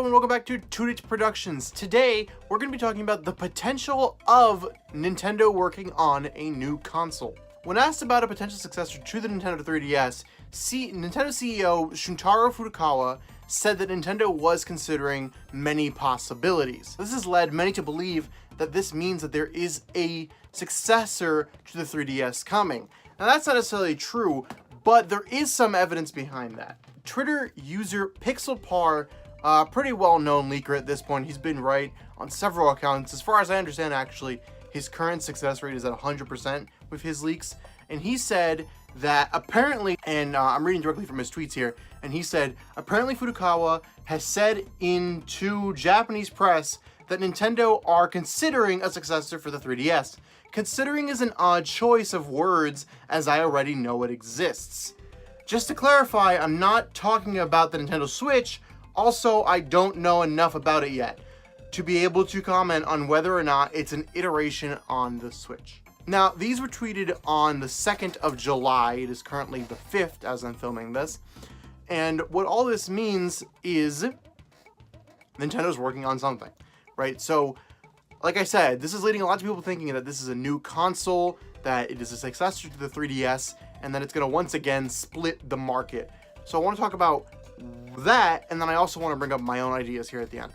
and welcome back to 2 Productions. Today, we're going to be talking about the potential of Nintendo working on a new console. When asked about a potential successor to the Nintendo 3DS, Nintendo CEO Shuntaro Furukawa said that Nintendo was considering many possibilities. This has led many to believe that this means that there is a successor to the 3DS coming. Now that's not necessarily true, but there is some evidence behind that. Twitter user PixelPar, pretty well-known leaker at this point, he's been right on several accounts. As far as I understand, actually, his current success rate is at 100% with his leaks. And he said that apparently, and I'm reading directly from his tweets here, and he said, apparently Furukawa has said into Japanese press that Nintendo are considering a successor for the 3DS. Considering is an odd choice of words, as I already know it exists. Just to clarify, I'm not talking about the Nintendo Switch. Also, I don't know enough about it yet to be able to comment on whether or not it's an iteration on the Switch. Now, these were tweeted on the 2nd of July. It is currently the 5th as I'm filming this. And what all this means is Nintendo's working on something, right? So, like I said, this is leading a lot of people thinking that this is a new console, that it is a successor to the 3DS, and that it's going to once again split the market. So I want to talk about that, and then I also want to bring up my own ideas here at the end.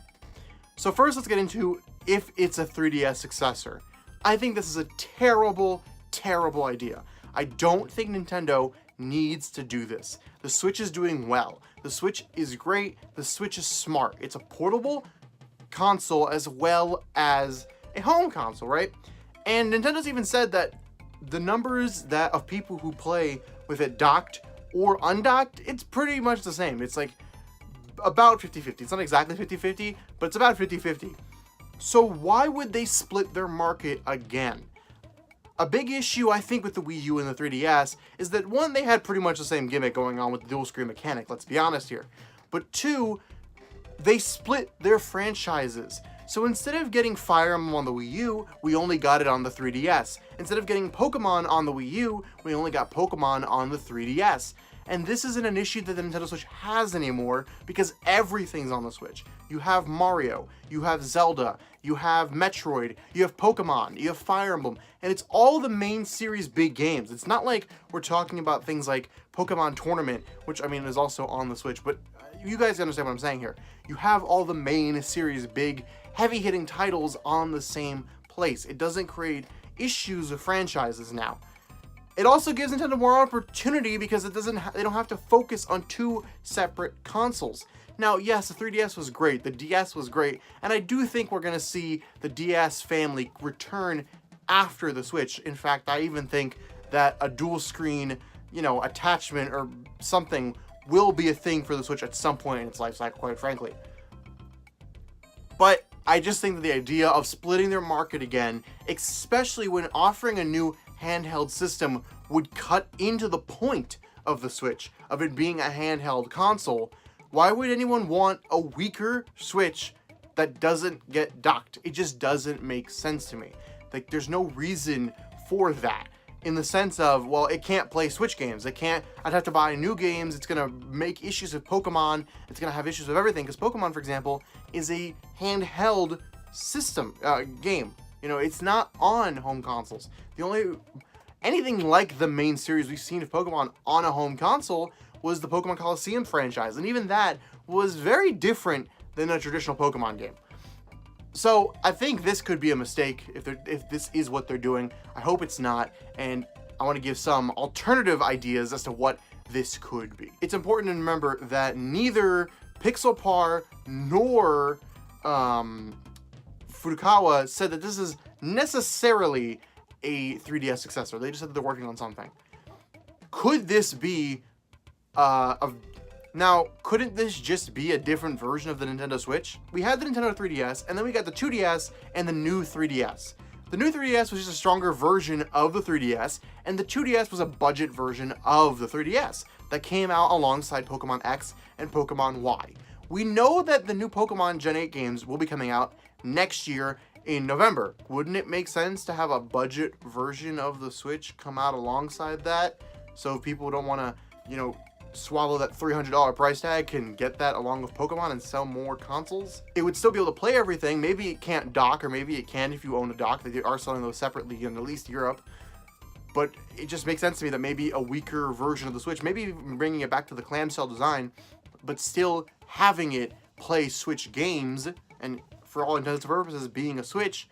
So first, let's get into if it's a 3DS successor. I think this is a terrible, terrible idea. I don't think Nintendo needs to do this. The Switch is doing well. The Switch is great. The Switch is smart. It's a portable console as well as a home console, right? And Nintendo's even said that the numbers that of people who play with it docked or undocked, it's pretty much the same. It's like about 50-50. It's not exactly 50-50, but it's about 50-50. So why would they split their market again? A big issue, I think, with the Wii U and the 3DS is that, one, they had pretty much the same gimmick going on with the dual screen mechanic, let's be honest here. But two, they split their franchises. So instead of getting Fire Emblem on the Wii U, we only got it on the 3DS. Instead of getting Pokemon on the Wii U, we only got Pokemon on the 3DS. And this isn't an issue that the Nintendo Switch has anymore because everything's on the Switch. You have Mario, you have Zelda, you have Metroid, you have Pokemon, you have Fire Emblem, and it's all the main series big games. It's not like we're talking about things like Pokemon Tournament, which I mean is also on the Switch, but you guys understand what I'm saying here. You have all the main series big heavy-hitting titles on the same place. It doesn't create issues with franchises now. It also gives Nintendo more opportunity because they don't have to focus on two separate consoles. Now, yes, the 3DS was great, the DS was great, and I do think we're going to see the DS family return after the Switch. In fact, I even think that a dual screen, attachment or something will be a thing for the Switch at some point in its life cycle, quite frankly. But I just think that the idea of splitting their market again, especially when offering a new handheld system, would cut into the point of the Switch, of it being a handheld console. Why would anyone want a weaker Switch that doesn't get docked? It just doesn't make sense to me. Like, there's no reason for that. In the sense of, well, it can't play Switch games. I'd have to buy new games. It's going to make issues with Pokemon. It's going to have issues with everything. Because Pokemon, for example, is a handheld system, game. It's not on home consoles. Anything like the main series we've seen of Pokemon on a home console was the Pokemon Coliseum franchise. And even that was very different than a traditional Pokemon game. So I think this could be a mistake if this is what they're doing. I hope it's not, and I want to give some alternative ideas as to what this could be. It's important to remember that neither PixelPar nor Furukawa said that this is necessarily a 3DS successor. They just said that they're working on something. Could this be Now, couldn't this just be a different version of the Nintendo Switch? We had the Nintendo 3DS, and then we got the 2DS and the new 3DS. The new 3DS was just a stronger version of the 3DS, and the 2DS was a budget version of the 3DS that came out alongside Pokemon X and Pokemon Y. We know that the new Pokemon Gen 8 games will be coming out next year in November. Wouldn't it make sense to have a budget version of the Switch come out alongside that? So if people don't want to, swallow that $300 price tag can get that along with Pokemon and sell more consoles. It would still be able to play everything. Maybe it can't dock, or maybe it can if you own a dock. They are selling those separately in at least Europe. But it just makes sense to me that maybe a weaker version of the Switch, maybe even bringing it back to the clamshell design, but still having it play Switch games, and for all intents and purposes being a Switch,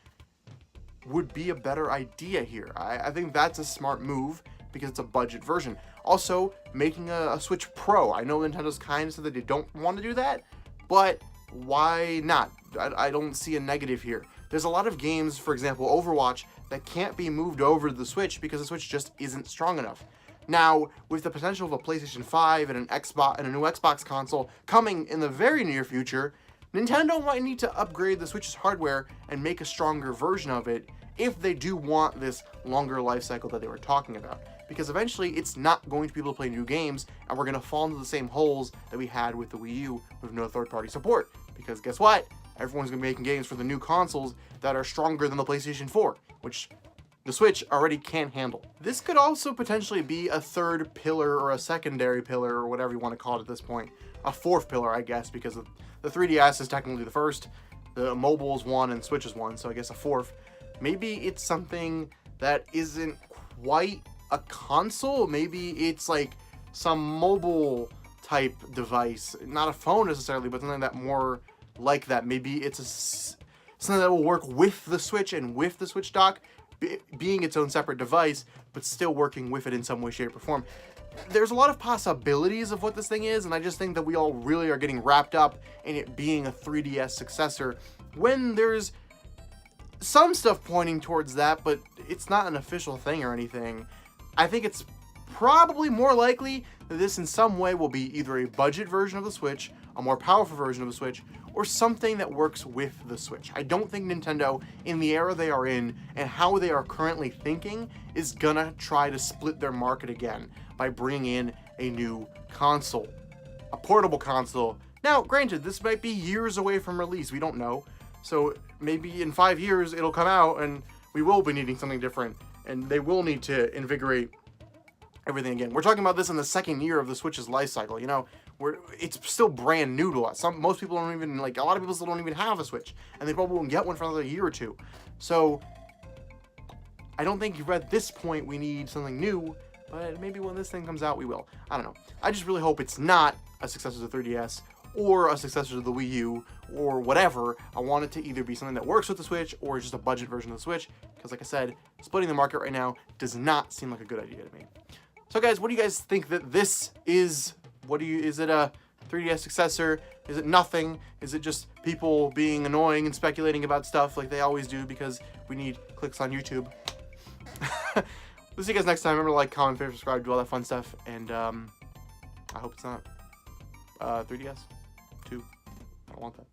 would be a better idea here. I think that's a smart move because it's a budget version. Also, making a Switch Pro. I know Nintendo's kind of said that they don't want to do that, but why not? I don't see a negative here. There's a lot of games, for example, Overwatch, that can't be moved over to the Switch because the Switch just isn't strong enough. Now, with the potential of a PlayStation 5 and an Xbox and a new Xbox console coming in the very near future, Nintendo might need to upgrade the Switch's hardware and make a stronger version of it if they do want this longer life cycle that they were talking about. Because eventually it's not going to be able to play new games, and we're going to fall into the same holes that we had with the Wii U with no third-party support. Because guess what? Everyone's going to be making games for the new consoles that are stronger than the PlayStation 4, which the Switch already can't handle. This could also potentially be a third pillar or a secondary pillar or whatever you want to call it at this point. A fourth pillar, I guess, because the 3DS is technically the first, the mobile is one, and Switch is one, so I guess a fourth. Maybe it's something that isn't quite a console. Maybe it's like some mobile type device, not a phone necessarily, but something that more like that. Maybe it's something that will work with the Switch and with the Switch dock, being its own separate device, but still working with it in some way, shape, or form. There's a lot of possibilities of what this thing is, and I just think that we all really are getting wrapped up in it being a 3DS successor when there's some stuff pointing towards that, but it's not an official thing or anything. I think it's probably more likely that this in some way will be either a budget version of the Switch, a more powerful version of the Switch, or something that works with the Switch. I don't think Nintendo, in the era they are in and how they are currently thinking, is gonna try to split their market again by bringing in a new console, a portable console. Now, granted, this might be years away from release, we don't know. So maybe in 5 years it'll come out and we will be needing something different, and they will need to invigorate everything again. We're talking about this in the second year of the Switch's life cycle, you know, where it's still brand new to us. Most people don't even, like, a lot of people still don't even have a Switch, and they probably won't get one for another year or two. So I don't think at this point we need something new, but maybe when this thing comes out we will. I don't know. I just really hope it's not a successor to the 3DS or a successor to the Wii U or whatever. I want it to either be something that works with the Switch or just a budget version of the Switch, because like I said, splitting the market right now does not seem like a good idea to me. So guys, what do you guys think that this is? Is it a 3DS successor? Is it nothing? Is it just people being annoying and speculating about stuff like they always do because we need clicks on YouTube? We'll see you guys next time. Remember to like, comment, favorite, subscribe, do all that fun stuff, and I hope it's not 3DS 2. I don't want that.